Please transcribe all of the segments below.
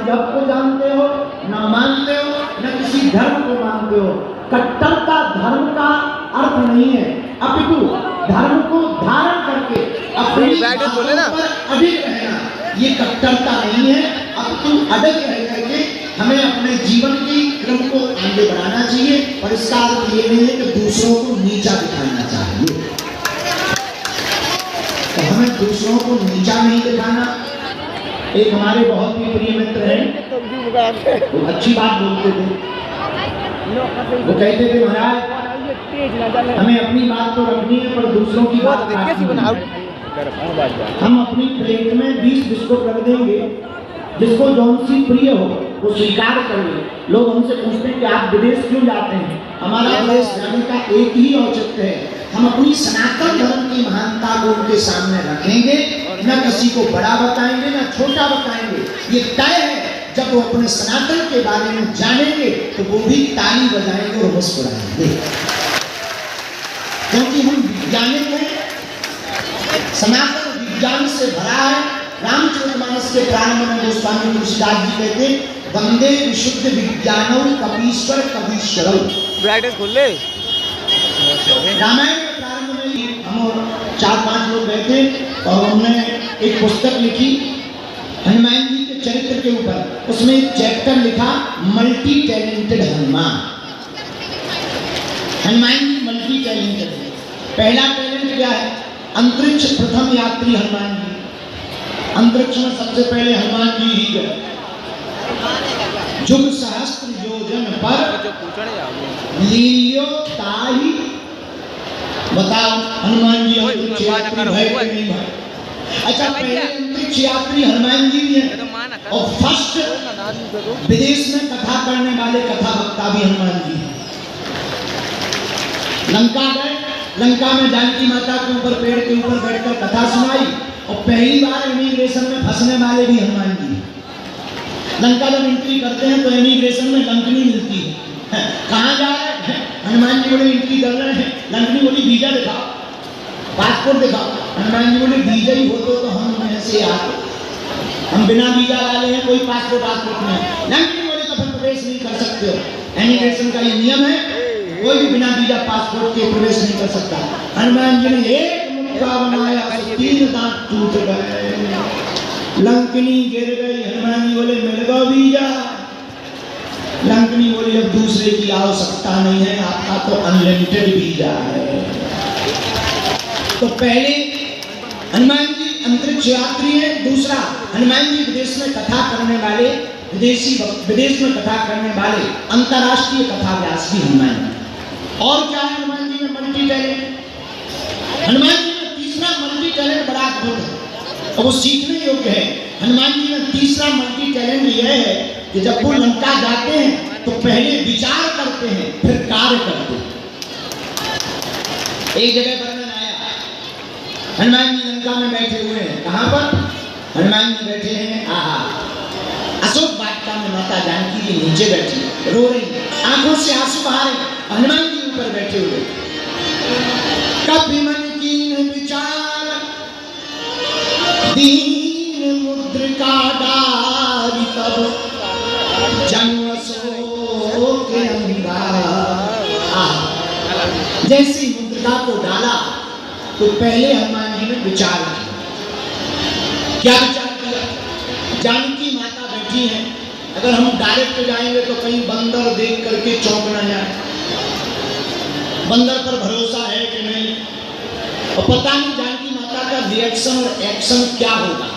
मजहब को जानते हो, न मानते हो, न किसी धर्म को मानते हो। कट्टरता धर्म का अर्थ नहीं है, अपितु धर्म को धारण करके अपनी बातों पर अडिग रहना, ये कट्टरता नहीं है। अपितु अडिग रह करके हमें अपने जीवन की क्रम को आगे बढ़ाना चाहिए। और इसका अर्थ ये नहीं है कि दूसरों को नीचा दिखाना चाहिए, तो हमें दूसरों को नीचा नहीं दिखाना। एक हमारे बहुत ही प्रिय मित्र हैं, वो अच्छी बात बोलते थे, वो कहते थे महाराज हमें अपनी बात तो रखनी है पर दूसरों की बात काटनी है। हम अपनी प्लेट में 20 बिस्कुट रख देंगे, जिसको जौन सी प्रिय हो वो स्वीकार कर ले। लोग हमसे पूछते हैं कि आप विदेश क्यों जाते हैं? हमारा विदेश जाने का एक ही औचित्य है, हम अपनी सनातन धर्म की महानता को उनके सामने रखेंगे, न किसी को बड़ा बताएंगे न छोटा बताएंगे। ये तय है, जब वो अपने सनातन के बारे में जानेंगे तो वो भी ताली बजाएंगे और मुस्कुराएंगे, क्योंकि हम वैज्ञानिक हैं, सनातन विज्ञान से भरा है। रामचरितमानस के प्रारंभ में गोस्वामी तुलसीदास जी कहते वंदे विशुद्ध विज्ञानम कपीश्वर कवीश्वरम। ब्राइटनेस खोल ले। रामायण के प्रारंभ में ही हम 4-5 लोग गए थे और हमने एक पुस्तक लिखी हनुमान जी के चरित्र के ऊपर। उसमें एक चैप्टर लिखा multi talented Hanuman. Hanuman ji multi talented है। पहला टैलेंट क्या है? अंतरिक्ष प्रथम यात्री हनुमान जी। अंतरिक्ष में सबसे पहले हनुमान जी ही गए। जुग सहस्त्र योजन पर लीलियो ताही। बताओ हनुमान जी अंतरिक्ष यात्री भय कि नहीं भय? अच्छा, पहले अंतरिक्ष यात्री हनुमान जी भी है और फर्स्ट विदेश में कथा करने वाले कथा वक्ता भी हनुमान जी है। लंका गए, लंका में जानकी माता के ऊपर पेड़ के ऊपर बैठकर कथा सुनाई और पहली बार इमिग्रेशन में फंसने वाले भी हनुमान जी। लंका जब एंट्री करते हैं तो इमिग्रेशन में लंकनी मिलती है, कहाँ जा रहे हैं? हनुमान जी बोले एंट्री कर रहे हैं। लंकनी बोली वीजा दिखाओ, पासपोर्ट दिखाओ। हनुमान जी बोले वीजा ही हो तो हम ऐसे आते, हम बिना वीजा वाले हैं, कोई पासपोर्ट नहीं। लंकनी बोले तो फिर प्रवेश नहीं कर सकते हो, इमिग्रेशन का ये नियम है, कोई भी बिना वीजा पासपोर्ट के प्रवेश नहीं कर सकता। हनुमान जी ने एक मुक्का बनाया, 3 दांत टूट गए, लंकनी गिर गई। हनुमान जी बोले मिल गया वीजा। लंकनी बोली अब दूसरे की आवश्यकता नहीं है, आपका तो अनलिमिटेड वीजा है। तो पहले हनुमान जी अंतरिक्ष यात्री है, दूसरा हनुमान जी विदेश में कथा करने वाले, विदेश में कथा करने वाले अंतरराष्ट्रीय कथा व्यास भी हनुमान जी। और क्या है हनुमान जी में मल्टी टैलेंट? हनुमान जी में तीसरा मल्टी टैलेंट बड़ा अद्भुत है और वो सीखने योग्य है। हनुमान जी में तीसरा मल्टी टैलेंट यह है कि जब वो लंका जाते हैं तो पहले विचार करते हैं फिर कार्य करते हैं। एक जगह वर्णन आया, हनुमान जी लंका में बैठे हुए हैं। कहाँ पर? हनुमान जी बैठे हैं अशोक वाटिका में। माता जानकी जी नीचे बैठी रो रही, आंखों से आंसू बहा रहे, हनुमान जी ऊपर बैठे हुए। कभी मन कीन विचार दीन मुद्रिका डारी, तब जन्म शोक अंगार। जैसी मुद्रिका को डाला तो पहले हनुमान जी ने विचार किया। क्या विचार किया? जानकी माता बैठी है, अगर हम डायरेक्ट जाएंगे तो कहीं बंदर देख करके चौंक न जाए, बंदर पर भरोसा है कि नहीं, और पता नहीं जानकी माता का रिएक्शन और एक्शन क्या होगा।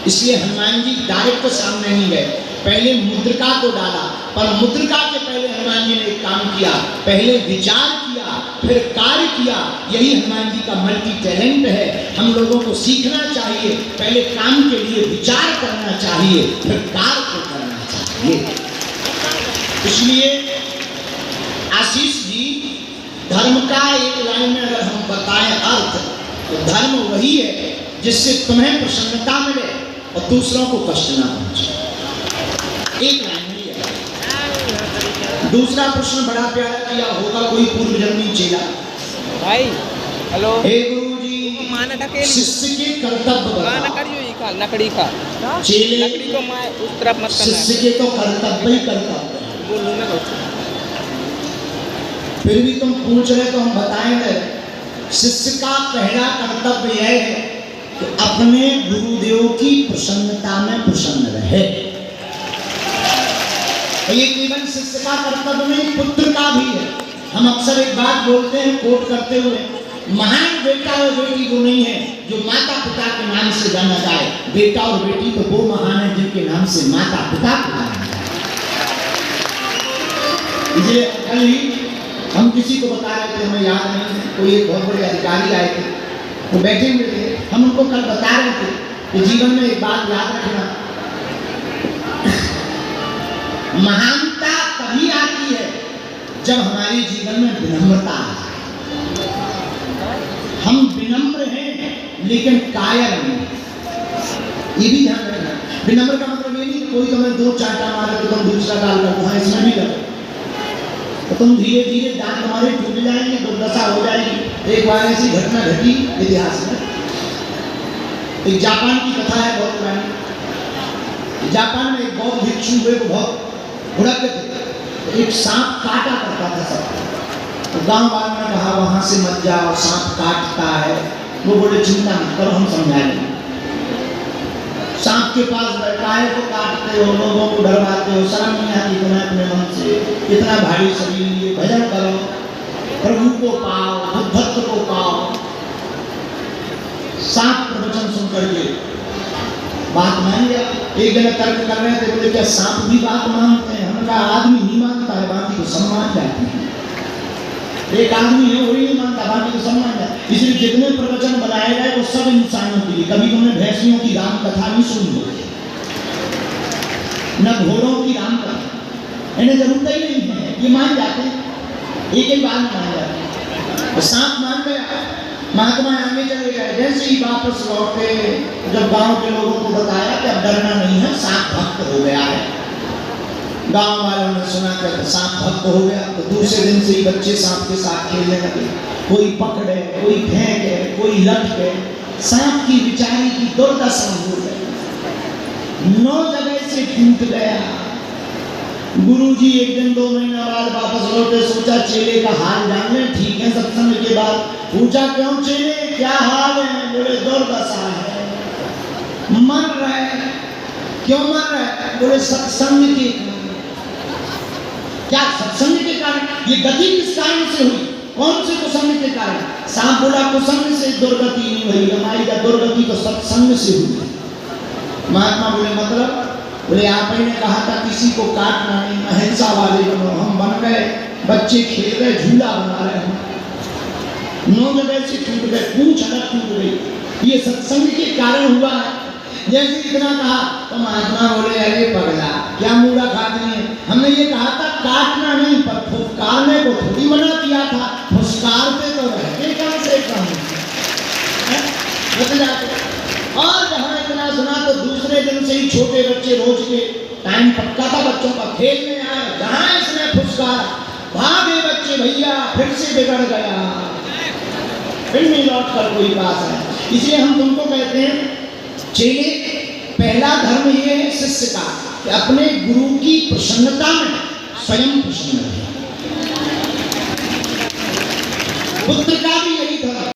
इसलिए हनुमान जी डायरेक्ट सामने नहीं गए, पहले मुद्रिका को डाला। पर मुद्रिका के पहले हनुमान जी ने एक काम किया, पहले विचार किया फिर कार्य किया। यही हनुमान जी का मल्टी टैलेंट है। हम लोगों को सीखना चाहिए, पहले काम के लिए विचार करना चाहिए फिर कार्य को करना चाहिए। इसलिए आशीष जी, धर्म का एक लाइन में अगर हम बताएं अर्थ, तो धर्म वही है जिससे तुम्हें प्रसन्नता मिले और दूसरों को कष्ट ना पहुंचे। एक लाइन में है। दूसरा प्रश्न बड़ा प्यारा किया, होगा कोई पूर्व जन्मी चेला? भाई हेलो, हे गुरु जी, शिष्य के कर्तव्य बताओ। खा, लकड़ी खा, चेले लकड़ी को मैं उस तरफ मत करना। शिष्य के तो कर्तव्य ही कर्तव्य है। बोलूँ मैं कुछ। फिर भी तुम पूछ रहे तो हम बताएंगे। शिष्य का पहला कर्तव्य यह है कि अपने गुरुदेव की प्रसन्नता में प्रसन्न रहे। ये केवल शिष्य का कर्तव्य नहीं, पुत्र का भी है। हम अक्सर एक बात बोलते हैं कोट करते हुए, महान बेटा और बेटी वो नहीं है जो माता पिता के नाम से जाना जाए। बेटा और बेटी तो वो महान है जिनके नाम से माता पिता को जाना जाए। इसलिए कल ही हम किसी को बता रहे थे, हमें याद नहीं, कोई एक बहुत बड़े अधिकारी आए थे, वो बैठे हुए थे, हम उनको कल बता रहे थे कि जीवन में एक बात याद रखना, महानता तभी आती है जब हमारे जीवन में विनम्रता आ जाए। हम विनम्र हैं लेकिन कायर नहीं, ये भी ध्यान रखना। विनम्र का मतलब ये नहीं कि कोई तुम्हें दो चांटा मारे तो तुम दूसरा डाल कर वहां इसमें भी करो, तो तुम धीरे धीरे दांत तुम्हारे टूट जाएंगे, दुर्दशा हो जाएगी। एक बार ऐसी घटना घटी इतिहास में। एक जापान की कथा है बहुत पुरानी। जापान में एक बौद्ध भिक्षु हुए, वो बहुत बुढ़ापे थे। एक सांप काटा करता था सबको, तो गांव वालों ने कहा वहां से मत जाओ, सांप काटता है। वो बोले चिंता मत करो, हम समझाएंगे। सांप के पास बैठा है तो काटते हो, लोगों को डरवाते हो, शर्म नहीं आती तुम्हें अपने मन से, इतना भारी शरीर लिए, भजन करो, प्रभु को पाओ, बुद्धत्व को पाओ। सांप प्रवचन सुन करके बात मान गया। एक जगह तर्क कर रहे थे, बोले क्या सांप भी बात मानते हैं? हमने कहा आदमी नहीं मानता है, बाकी को सब मान जाते हैं। एक आदमी है वही नहीं मानता, बाकी को सब मान जाता। इसलिए जितने प्रवचन बनाए गए वो सब इंसानों के लिए। कभी तुमने भैंसियों की राम कथा नहीं सुनी होगी, न घोड़ों की राम कथा, इन्हें जरूरत ही नहीं है, ये मान जाते हैं, एक एक बात मान जाते हैं। तो सांप मान गया, महात्मा आगे चले गए। जैसे ही वापस लौटे, जब गांव के लोगों को बताया कि अब डरना नहीं है, सांप भक्त हो गया है। गांव वालों ने सुना कि सांप भक्त हो गया, तो दूसरे दिन से ही बच्चे सांप के साथ खेलने लगे। कोई पकड़े, कोई फेंके, कोई लटके। सांप की बेचारी की दुर्दशा हो गई, 9 जगह से टूट गया। गुरुजी एक दिन 2 महीना बाद वापस लौटे, सोचा चेले का हाल जान ले। ठीक है, सत्संग के बाद पूछा क्यों चेले क्या हाल है? बोले दुर्दशा है, मर रहे। क्यों मर रहे? बोले सत्संग के कारण। क्या सत्संग के कारण? ये गति किस कारण से हुई? कौन से कुसंग के कारण? सांप बोला कुसंग से दुर्गति नहीं हुई, हमारी का दुर्गति तो सत्संग से हुई। महात्मा बोले मतलब? बोले आप ही ने कहा था किसी को काटना नहीं, अहिंसा वाले बनो। हम बन गए, बच्चे खेल रहे, झूला बना रहे हैं, 9 जगह से टूट गए, पूंछ अलग टूट गई। ये सत्संग के कारण हुआ है। जैसे इतना कहा तो महात्मा बोले अरे पगला, क्या मूर्ख आदमी है, हमने ये कहा था काटना नहीं, पर फुफकारने को थोड़ी मना किया था। फुसकारते तो रहते कम से कम, और जहाँ इतना सुना तो दूसरे दिन से ही छोटे बच्चे रोज के टाइम पक्का था बच्चों का, खेलने आए। जहाँ इसने फुसकारा, भागे बच्चे, भैया फिर से बिगड़ गया, फिर नहीं लौट कर कोई पास है। इसलिए हम तुमको कहते हैं चेले, पहला धर्म ये है शिष्य का कि अपने गुरु की प्रसन्नता में स्वयं प्रसन्न रहे। पुत्र का